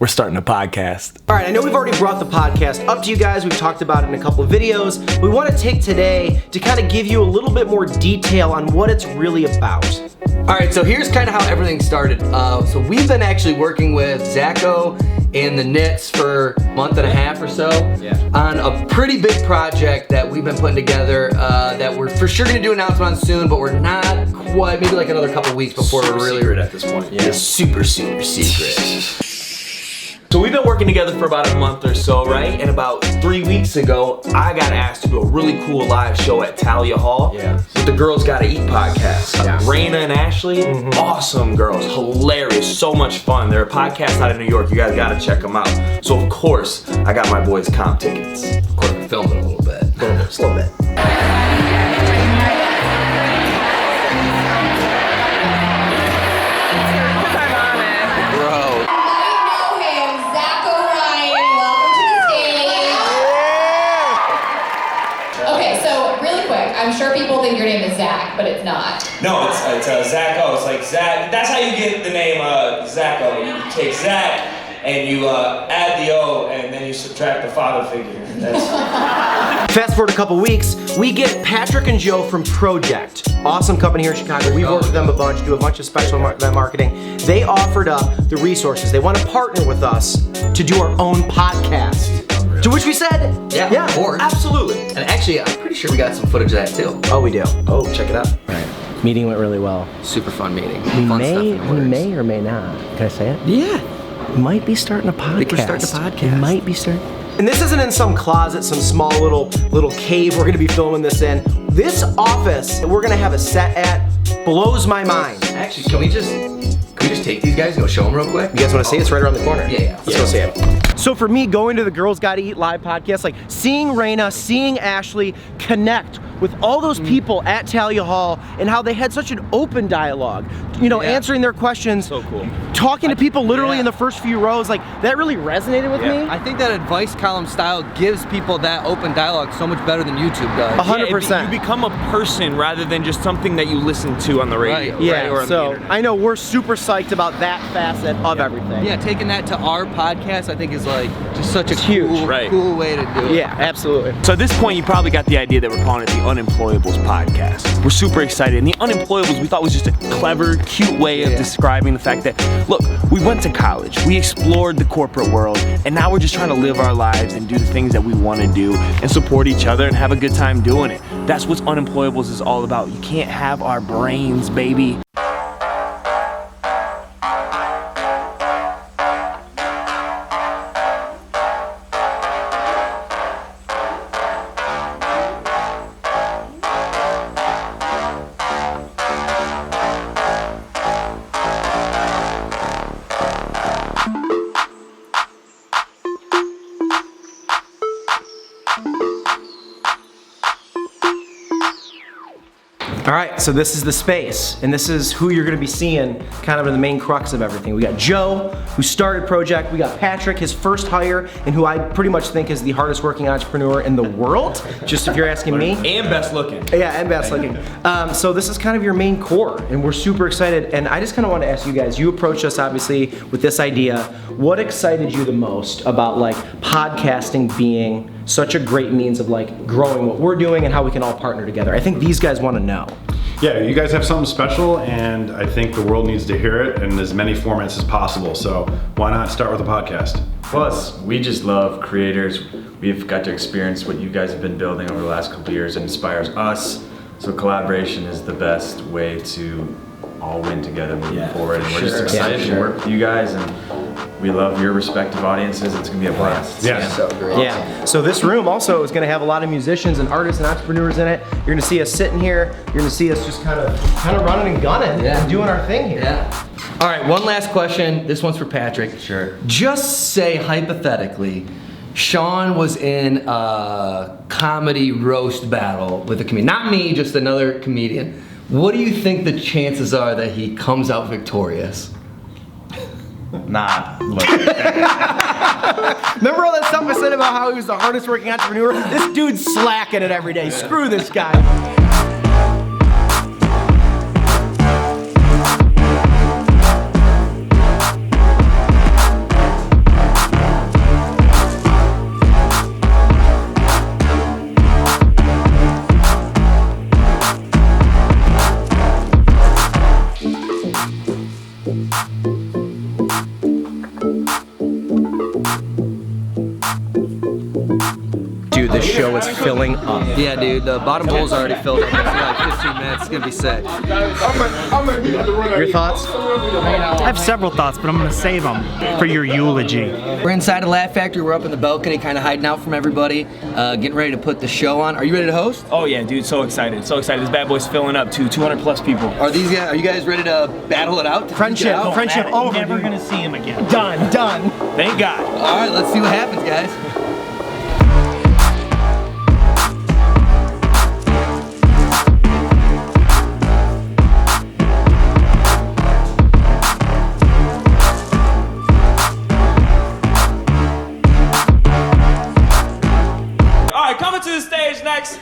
starting a podcast. All right, I know we've already brought the podcast up to you guys. We've talked about it in a couple of videos. We want to take today to kind of give you a little bit more detail on what it's really about. All right, so here's kind of how everything started. So we've been actually working with Zacho and the Knits for a month and a half or so on a pretty big project that we've been putting together that we're for sure gonna do an announcement on soon, but we're not quite, maybe like another couple weeks before we're really secret at this point. Yeah, super secret. So we've been working together for about a month or so, right? And about 3 weeks ago, I got asked to do a really cool live show at Talia Hall with the Girls Gotta Eat podcast. Raina and Ashley, awesome girls, hilarious, so much fun. They're a podcast out of New York. You guys gotta check them out. So of course, I got my boys comp tickets. Of course, we're filming a little bit. Just a little bit. I'm sure people think your name is Zach, but it's not. No, it's Zacho. It's like Zach. That's how you get the name Zacho. You take Zach and you add the O and then you subtract the father figure. Fast forward a couple weeks, we get Patrick and Joe from Project. Awesome company here in Chicago. We've worked with them a bunch, do a bunch of special event marketing. They offered up the resources. They want to partner with us to do our own podcast. To which we said, yeah, of course. Absolutely. And actually, I'm pretty sure we got some footage of that too. Oh, we do. Oh, check it out. Right. Meeting went really well. Super fun meeting. We Fun may or may not. Can I say it? Yeah. We might be starting a podcast. I think we're starting a podcast. We might be starting. And this isn't in some closet, some small little cave we're gonna be filming this in. This office that we're gonna have a set at blows my mind. Actually, can we just take these guys and go show them real quick? You guys wanna see it? It's right around the corner. Yeah. Let's go see it. So for me, going to the Girls Gotta Eat live podcast, like seeing Raina, seeing Ashley connect with all those people at Talia Hall and how they had such an open dialogue, answering their questions. So cool. Talking to people literally in the first few rows, like that really resonated with me. I think that advice column style gives people that open dialogue so much better than YouTube does. 100%. You become a person rather than just something that you listen to on the radio. Right. Yeah, or on so the internet. I know we're super psyched about that facet of everything. Yeah, taking that to our podcast, I think is like just such a huge, cool way to do it. Yeah, absolutely. So at this point, you probably got the idea that we're calling it the Unemployables podcast. We're super excited. And the Unemployables we thought was just a clever, cute way of describing the fact that, look, we went to college, we explored the corporate world, and now we're just trying to live our lives and do the things that we want to do and support each other and have a good time doing it. That's what Unemployables is all about. You can't have our brains, baby. All right, so this is the space, and this is who you're gonna be seeing kind of in the main crux of everything. We got Joe, who started Project. We got Patrick, his first hire, and who I pretty much think is the hardest working entrepreneur in the world, just if you're asking me. And best looking. Yeah, and best looking. So this is kind of your main core, and we're super excited. And I just kind of want to ask you guys, you approached us obviously with this idea. What excited you the most about like podcasting being such a great means of like growing what we're doing and how we can all partner together? I think these guys want to know. Yeah, you guys have something special, and I think the world needs to hear it in as many formats as possible. So why not start with a podcast? Plus, we just love creators. We've got to experience what you guys have been building over the last couple of years. It inspires us. So collaboration is the best way to all win together moving forward. And we're just excited to work with you guys, and we love your respective audiences. It's gonna be a blast. Yeah. So great. Yeah, so this room also is gonna have a lot of musicians and artists and entrepreneurs in it. You're gonna see us sitting here. You're gonna see us just kind of running and gunning and doing our thing here. Yeah. All right, one last question. This one's for Patrick. Sure. Just say hypothetically, Sean was in a comedy roast battle with a comedian. Not me, just another comedian. What do you think the chances are that he comes out victorious? Nah, look. Remember all that stuff I said about how he was the hardest working entrepreneur? This dude's slacking it every day. Screw this guy. filling up. Yeah, dude, the bottom bowl's already filled up. It's like 15 minutes. It's gonna be sick. Your thoughts? I have several thoughts, but I'm gonna save them for your eulogy. We're inside of Laugh Factory. We're up in the balcony, kind of hiding out from everybody, getting ready to put the show on. Are you ready to host? Oh yeah, dude, so excited. So excited. This bad boy's filling up to 200 plus people. Are you guys ready to battle it out? Friendship over. Never gonna see him again. Done. Thank God. All right, let's see what happens, guys. All right, coming to the stage next.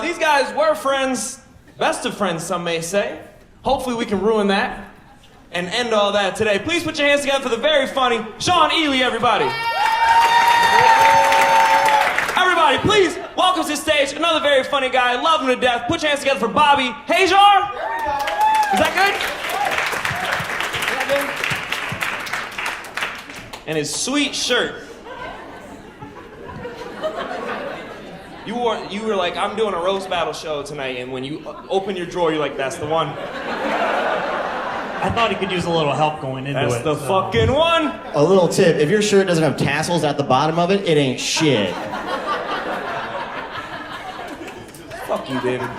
These guys were friends, best of friends, some may say. Hopefully we can ruin that and end all that today. Please put your hands together for the very funny Sean Ely, everybody. Everybody, please welcome to the stage another very funny guy. Love him to death. Put your hands together for Bobby Hajar. Is that good? And his sweet shirt. You were like, I'm doing a roast battle show tonight, and when you open your drawer, you're like, that's the one. I thought he could use a little help going into That's it. the fucking one. A little tip, if your shirt doesn't have tassels at the bottom of it, it ain't shit. Fuck you, David.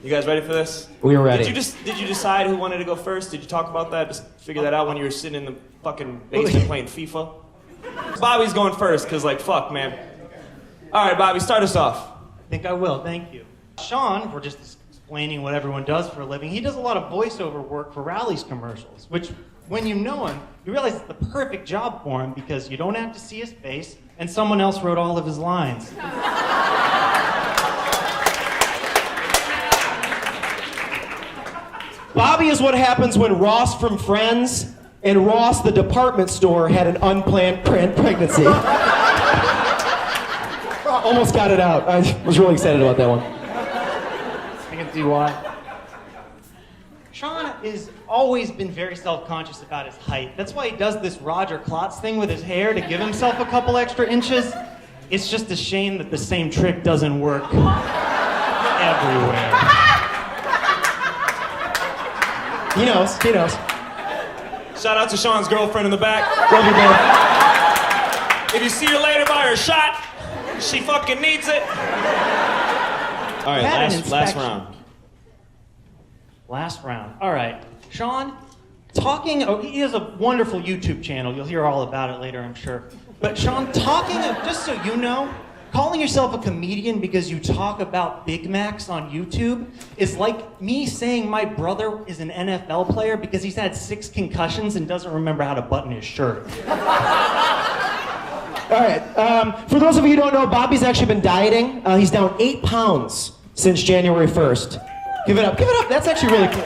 You guys ready for this? We are ready. Did you decide who wanted to go first? Did you talk about that? Just figure that out when you were sitting in the fucking basement playing FIFA? Bobby's going first, cause like, fuck, man. All right, Bobby, start us off. I think I will, thank you. Sean, we're just explaining what everyone does for a living. He does a lot of voiceover work for Rally's commercials, which, when you know him, you realize it's the perfect job for him because you don't have to see his face, and someone else wrote all of his lines. Bobby is what happens when Ross from Friends and Ross the department store had an unplanned pregnancy. Almost got it out. I was really excited about that one. I can see why. Sean has always been very self-conscious about his height. That's why he does this Roger Klotz thing with his hair to give himself a couple extra inches. It's just a shame that the same trick doesn't work everywhere. He knows. Shout out to Sean's girlfriend in the back. Love you, man. If you see her later, buy her a shot. She fucking needs it. All right, last round. Last round. All right. Sean, he has a wonderful YouTube channel. You'll hear all about it later, I'm sure. But Sean, just so you know, calling yourself a comedian because you talk about Big Macs on YouTube is like me saying my brother is an NFL player because he's had 6 concussions and doesn't remember how to button his shirt. All right. For those of you who don't know, Bobby's actually been dieting. He's down 8 pounds since January 1st. Give it up. That's actually really cool.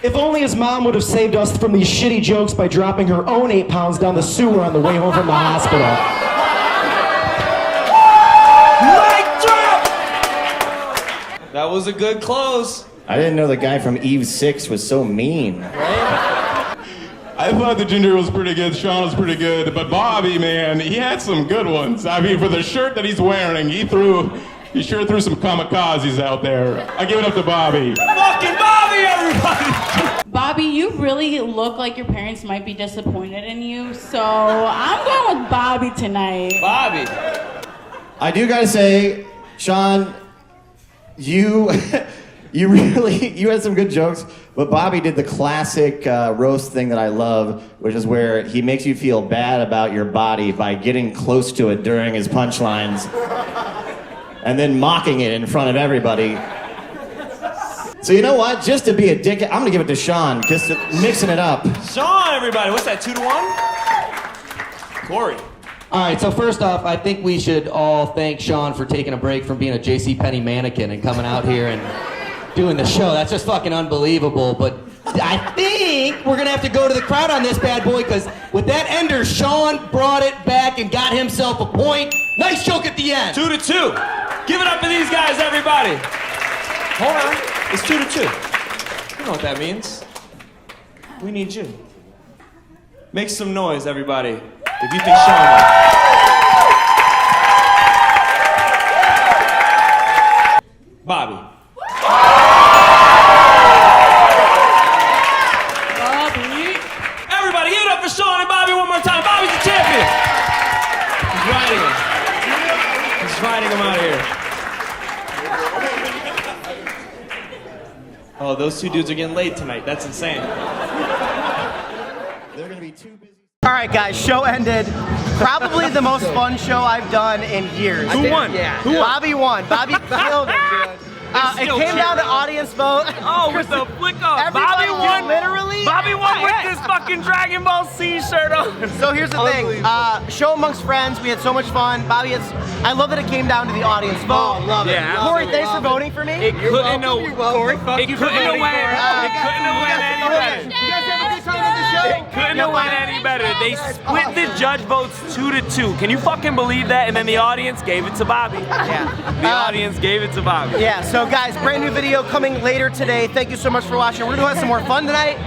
If only his mom would have saved us from these shitty jokes by dropping her own 8 pounds down the sewer on the way home from the hospital. Mic drop! That was a good close. I didn't know the guy from Eve 6 was so mean. I thought the Ginger was pretty good, Sean was pretty good, but Bobby, man, he had some good ones. I mean, for the shirt that he's wearing, he sure threw some kamikazes out there. I give it up to Bobby. Fucking Bobby, everybody! Bobby, you really look like your parents might be disappointed in you, so I'm going with Bobby tonight. Bobby. I do gotta say, Sean, you had some good jokes, but Bobby did the classic roast thing that I love, which is where he makes you feel bad about your body by getting close to it during his punchlines and then mocking it in front of everybody. So you know what? Just to be a dick, I'm gonna give it to Sean, just mixing it up. Sean, everybody, what's that, 2-1? Corey. All right, so first off, I think we should all thank Sean for taking a break from being a JCPenney mannequin and coming out here and doing the show. That's just fucking unbelievable. But I think we're gonna have to go to the crowd on this bad boy, because with that ender, Sean brought it back and got himself a point. Nice joke at the end. 2-2. Give it up for these guys, everybody. Hold on. It's 2-2. You know what that means. We need you. Make some noise, everybody. if you think Sean won. Bobby. Everybody, give it up for Sean and Bobby one more time. Bobby's the champion. He's riding him. He's riding him out here. Oh, those two dudes are getting laid tonight. That's insane. They're gonna be too busy. All right, guys, show ended. Probably the most fun show I've done in years. Who won? Yeah. Who won? Bobby won. Bobby killed it, dude. It came down to audience vote. Oh, with the flick up. Bobby won. Literally. Bobby won with this fucking Dragon Ball Z shirt on. So here's the thing. Show amongst friends. We had so much fun. Bobby, I love that it came down to the audience vote. Love it. Yeah, Corey, thanks for voting for me. It couldn't have went any better. You guys have a good time at the show? It couldn't have went any better. They split the judge votes 2-2. Can you fucking believe that? And then the audience gave it to Bobby. Yeah. The audience gave it to Bobby. Yeah, so guys, brand new video coming later today. Thank you so much for watching. We're gonna have some more fun tonight.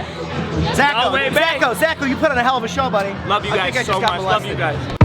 Zacko, you put on a hell of a show, buddy. Love you guys so much. Love you guys.